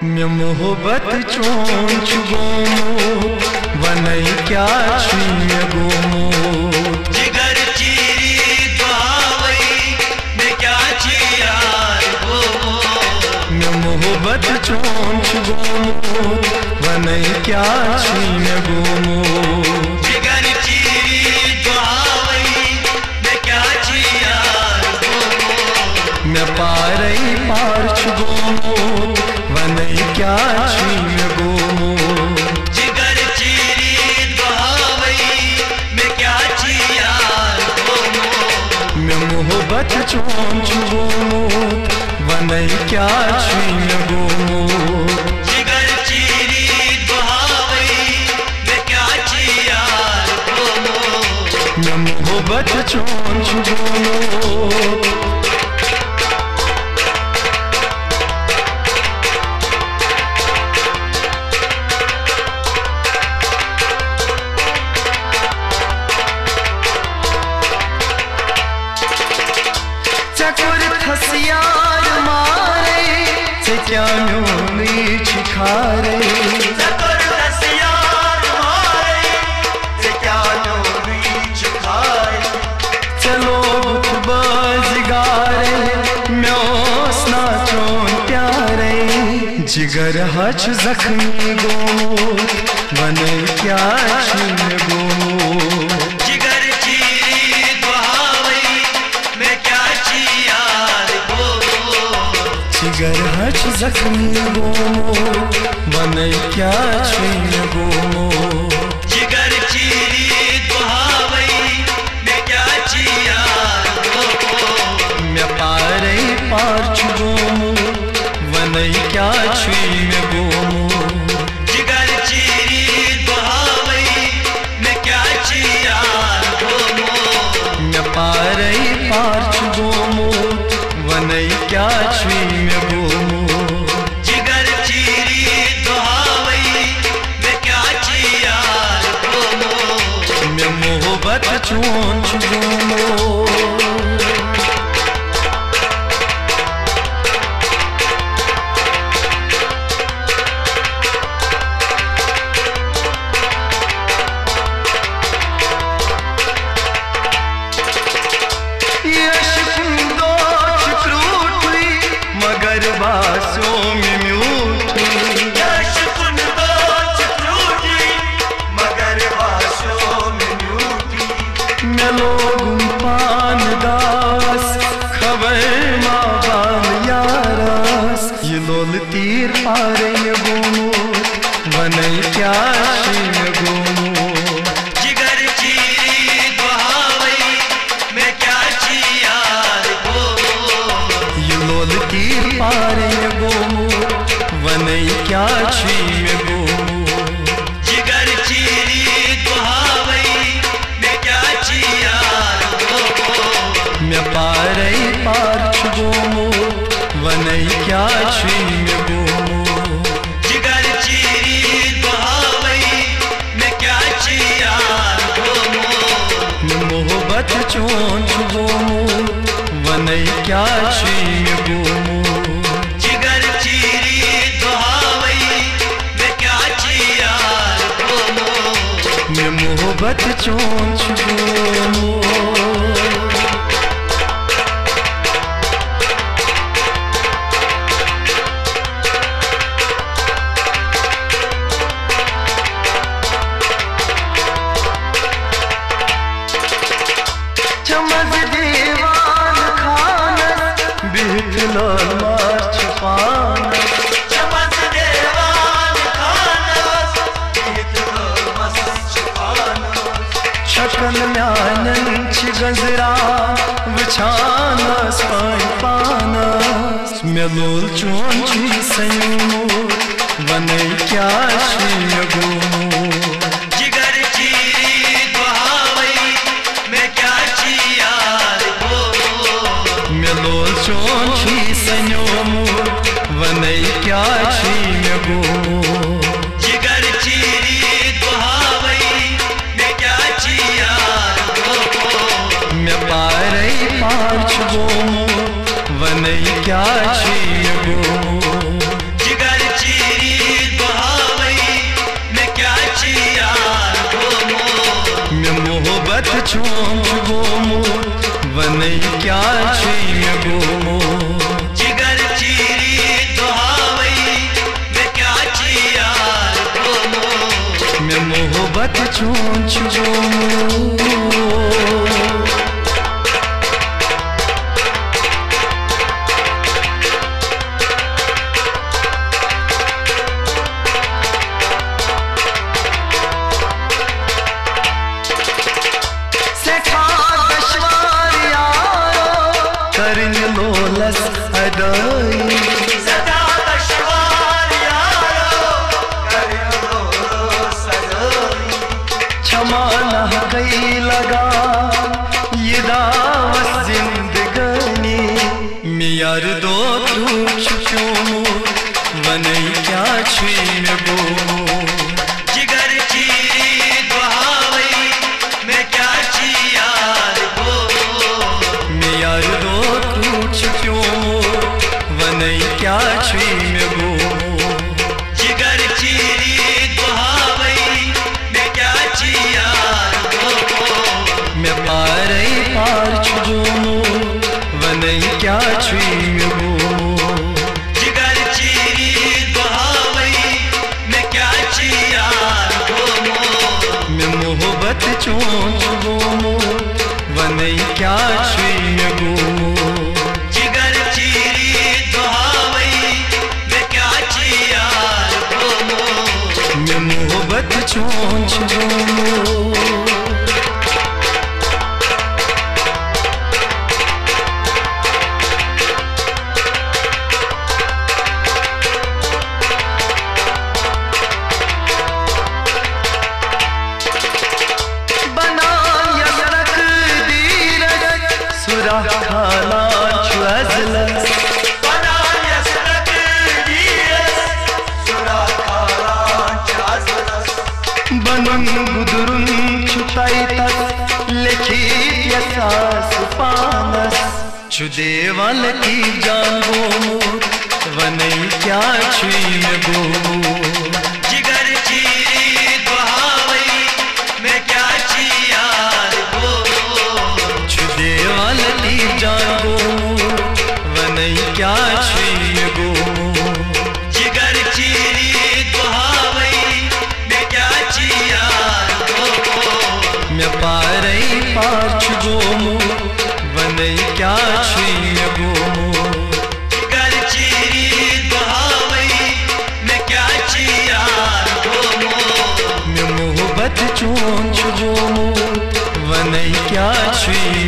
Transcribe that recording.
मे मोहब्बत चोंच गोमो वनई क्या छीन गोमो जिगर चीरी दुआवई मैं क्या चियार गोमो मे मोहब्बत चोंच गोमो वनई क्या छीन गोमो जिगर चीरी दुआवई मैं क्या चियार गोमो मैं पारई पार्च गोमो वनई क्या छीन गोमो जिगर चीरी दुआवई मैं क्या चियार गोमो मैं मोहब्बत चोंच गोमो वनई क्या छीन गोमो जिगर चीरी दुआवई मैं क्या चियार गोमो मैं मोहब्बत चोंच गोमो चकुर थसियार मारे से क्या म्योनी छिखारे चकुर थसियार मारे से क्या म्योनी छिखारे चलो बाजगारे म्योस नाचों प्यारे जिगर हच जख्मी गोमो बने क्या छीन गोमो जिगर चीरी दुआवई मैं क्या चियार गोमो जिगर हच जख्मी गोमो बने क्या छीन गोमो जिगर चीरी दुआवई मैं क्या चियार गोमो मैं पारई पार्च गोमो वनई क्या छीन गोमो जिगर चीरी दुआवई मैं क्या चियार गोमो मैं पारई पार्च गोमो वनई क्या छीन गोमो जिगर चीरी दुआवई मैं क्या चियार गोमो मैं मोहब्बत चोंच गोमो मगर बासों में म्यूठी यशकुन दोच त्रुटि मगर वासों में म्यूठी मैं लोग पान दास खबर माँ बान यारस ये लोल तीर पारे गोमो वनई क्या छीन गोमो जिगर चीरी दुआवई मैं क्या चियार गोमो ये लोल तीर पारे गोमो वनई क्या छीन गोमो जिगर चीरी दुआवई मैं क्या चियार गोमो मैं पारई पार्च गोमो वनई क्या छीन गोमो जिगर चीरी दुआवई मैं क्या चियार गोमो मैं मोहब्बत चोंच गोमो वनई क्या छीन गोमो जिगर चीरी दुआवई मैं क्या चियार गोमो मैं मोहब्बत चोंच गोमो चमज दीवान खानस बिहत लाल मार छपान चमच देवान खानस इतना मस्त छुपानस शकन म्यानन छि गजरा वछानस पानस मैं लोल चोंची सयूमो वनई क्या छीन गोमो जिगर चीरी दुआवई मैं क्या चियार गोमो मैं लोल चोंची सयूमो वनई क्या छीन गोमो जिगर चीरी दुआवई मैं क्या चियार गोमो मैं पारई पार्च गोमो वनई क्या छीन गोमो जिगर ची वनई क्या छुई में गोमो जिगर चीरी दुहावई मैं क्या ची यार गोमो मैं मोहब्बत चोंच गोमो करन लोलस अदाई सदा दशवार यारो करन लोलस अदाई क्षमा न कई लगा ये दावत जिंदगानी मैं यार दो तू छुचो वनई क्या छुई में गोमो जिगर चीरी दुहावई मैं क्या ची यार गोमो मैं यार दो छुचो वनई क्या छुई में गोमो जिगर चीरी दुहावई मैं क्या ची यार गोमो मैं पार छुजो वनई क्या छुई में गोमो जिगर चीरी दुहावई मैं क्या ची यार गोमो मैं मोहब्बत चोंच गोमो वनई क्या छुई में गोमो जिगर चीरी दुहावई मैं क्या ची यार गोमो मैं मोहब्बत चोंच गोमो खाला चुअज़लस बनाया सड़क दीरस सुरा खाला चाज़लस बनन गुदरुन छुपाई तक लिखी यसास पानस छुदे वाल की जान गोमो वनई क्या छुई में गोमो जिगर चीरी दुहावई मैं क्या ची यार गोमो छुदे वाल की जान गोमो वनई क्या छुई में गोमो जिगर चीरी दुहावई मैं क्या ची यार गोमो मैं पार छुगोमो वनई क्या छुई में गोमो जिगर चीरी दुहावई मैं क्या ची यार गोमो मैं मोहब्बत चोंच गोमो वनई क्या छुई